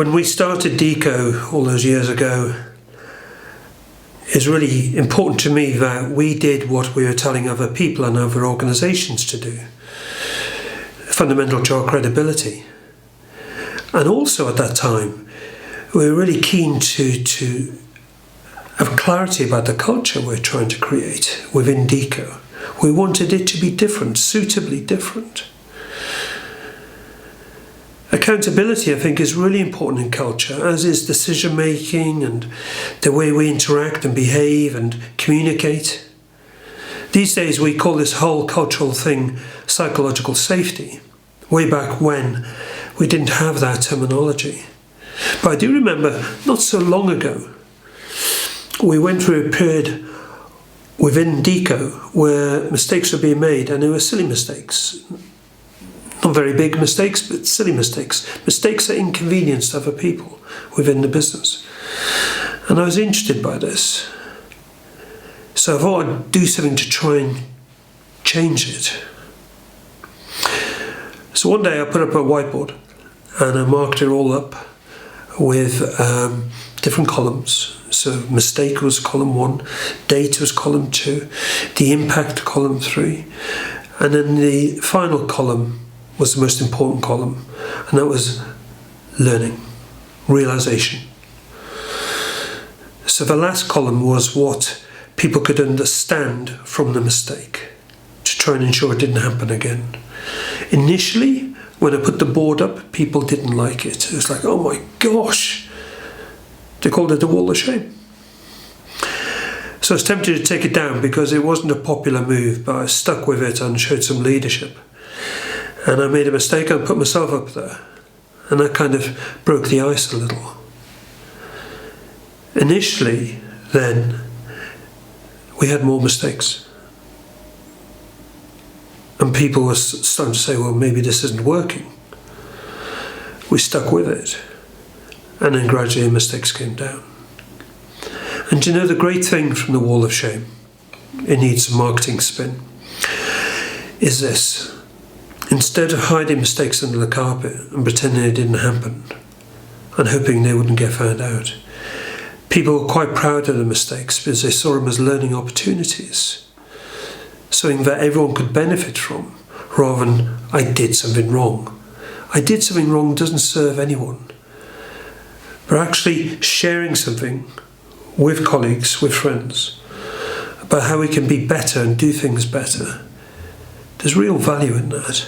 When we started Deco all those years ago, it's really important to me that we did what we were telling other people and other organisations to do, fundamental to our credibility. And also at that time, we were really keen to have clarity about the culture we're trying to create within Deco. We wanted it to be different, suitably different. Accountability, I think, is really important in culture, as is decision making and the way we interact and behave and communicate. These days we call this whole cultural thing psychological safety. Way back when we didn't have that terminology. But I do remember not so long ago we went through a period within Deco where mistakes were being made, and they were silly mistakes. Not very big mistakes, but silly mistakes. Mistakes that inconvenienced other people within the business. And I was interested by this. So I thought I'd do something to try and change it. So one day I put up a whiteboard and I marked it all up with different columns. So mistake was column 1, date was column 2, the impact column 3, and then the final column was the most important column, and that was learning, realization. So the last column was what people could understand from the mistake to try and ensure it didn't happen again. Initially, when I put the board up, people didn't like it. It was like, oh my gosh. They called it the wall of shame. So I was tempted to take it down because it wasn't a popular move, but I stuck with it and showed some leadership. And I made a mistake and put myself up there. And that kind of broke the ice a little. Initially, then, we had more mistakes. And people were starting to say, well, maybe this isn't working. We stuck with it. And then gradually the mistakes came down. And you know, the great thing from the wall of shame, it needs a marketing spin, is this. Instead of hiding mistakes under the carpet and pretending it didn't happen and hoping they wouldn't get found out, people were quite proud of the mistakes because they saw them as learning opportunities, something that everyone could benefit from, rather than, I did something wrong. I did something wrong doesn't serve anyone. But actually sharing something with colleagues, with friends, about how we can be better and do things better, there's real value in that.